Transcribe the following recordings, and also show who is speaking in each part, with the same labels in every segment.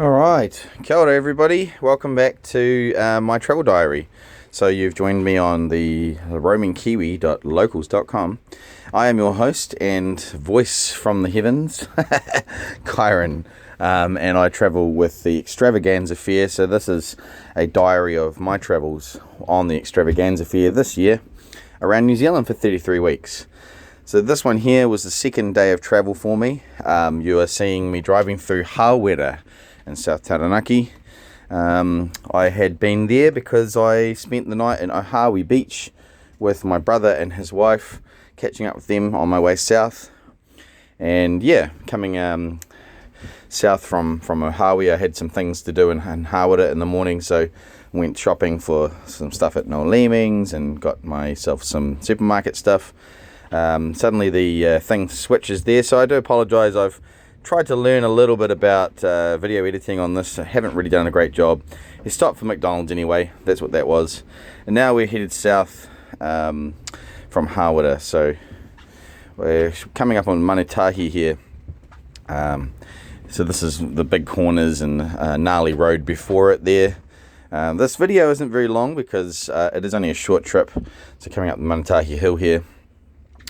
Speaker 1: Alright, kia ora everybody, welcome back to my travel diary. So you've joined me on the roamingkiwi.locals.com. I am your host and voice from the heavens, Kyron, and I travel with the Extravaganza Fair. So this is a diary of my travels on the Extravaganza Fair this year around New Zealand for 33 weeks. So this one here was the second day of travel for me. You are seeing me driving through Hawera in South Taranaki. I had been there because I spent the night in Ohawi Beach with my brother and his wife, catching up with them on my way south. And yeah, coming south from Ohawi, I had some things to do in Hawera in the morning, so went shopping for some stuff at Noel Leeming's and got myself some supermarket stuff. Suddenly the thing switches there, so I do apologise. I've tried to learn a little bit about video editing on this. I haven't really done a great job. It stopped for McDonald's anyway, that's what that was. And now we're headed south from Hawera, so we're coming up on Manutahi here. So this is the big corners and gnarly road before it there. This video isn't very long because it is only a short trip. So coming up the Manutahi Hill here,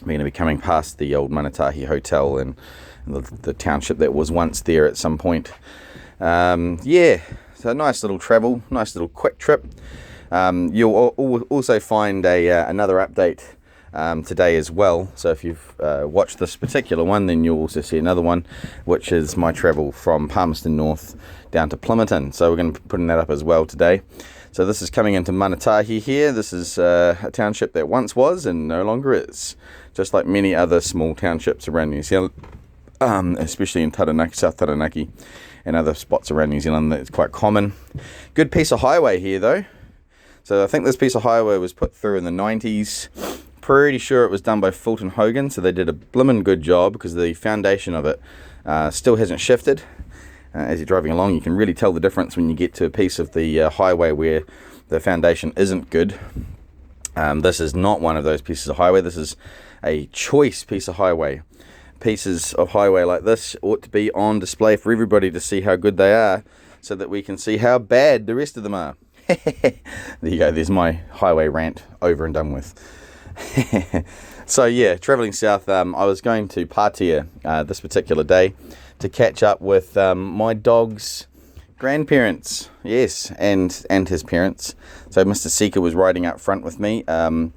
Speaker 1: we're going to be coming past the old Manutahi Hotel and the township that was once there at some point. Yeah, so nice little travel, nice little quick trip. You'll also find another update today as well. So if you've watched this particular one, then you'll also see another one, which is my travel from Palmerston North down to Plymouton. So we're going to be putting that up as well today. So this is coming into Manutahi here. This is a township that once was and no longer is, just like many other small townships around New Zealand, especially in Taranaki, South Taranaki, and other spots around New Zealand. That's quite common. Good piece of highway here though. So I think this piece of highway was put through in the 90s. Pretty sure it was done by Fulton Hogan, so they did a blimmin' good job because the foundation of it still hasn't shifted. As you're driving along, you can really tell the difference when you get to a piece of the highway where the foundation isn't good. This is not one of those pieces of highway. This is a choice piece of highway. Pieces of highway like this ought to be on display for everybody to see how good they are, so that we can see how bad the rest of them are. There you go, there's my highway rant over and done with. So yeah, travelling south, I was going to Patea this particular day to catch up with my dog's grandparents, yes, and his parents. So Mr. Seeker was riding up front with me. So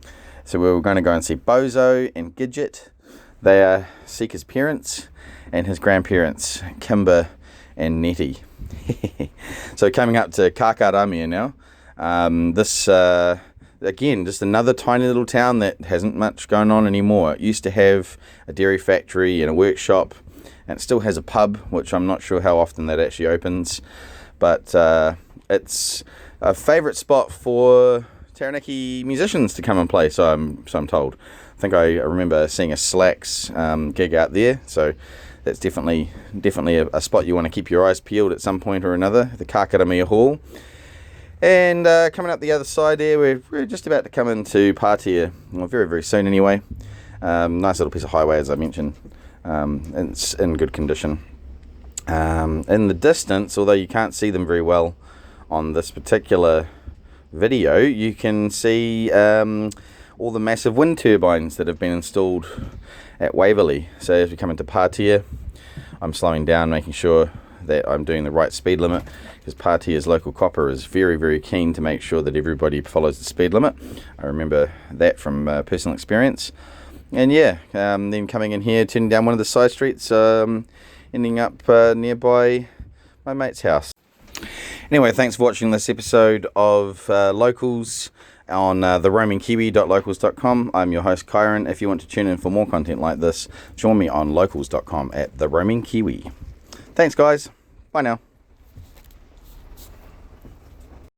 Speaker 1: we were going to go and see Bozo and Gidget. They are Seeker's parents, and his grandparents, Kimber and Nettie. So coming up to Kakaramia now. This, again, just another tiny little town that hasn't much going on anymore. It used to have a dairy factory and a workshop, and it still has a pub, which I'm not sure how often that actually opens. But it's a favourite spot for Taranaki musicians to come and play, so I'm told. I think I remember seeing a Slacks gig out there, so that's definitely a spot you want to keep your eyes peeled at some point or another, the Kakaramia Hall. And coming up the other side there, we're just about to come into Patea, well, very, very soon anyway. Nice little piece of highway, as I mentioned. It's in good condition. In the distance, although you can't see them very well on this particular video, you can see all the massive wind turbines that have been installed at Waverley. So as we come into Patea, I'm slowing down, making sure that I'm doing the right speed limit, because Patea's local copper is very, very keen to make sure that everybody follows the speed limit. I remember that from personal experience. And yeah, then coming in here, turning down one of the side streets, ending up nearby my mate's house. Anyway, thanks for watching this episode of Locals on the roamingkiwi.locals.com. I'm your host, Kyron. If you want to tune in for more content like this, join me on locals.com at the Roaming Kiwi. Thanks, guys. Bye now.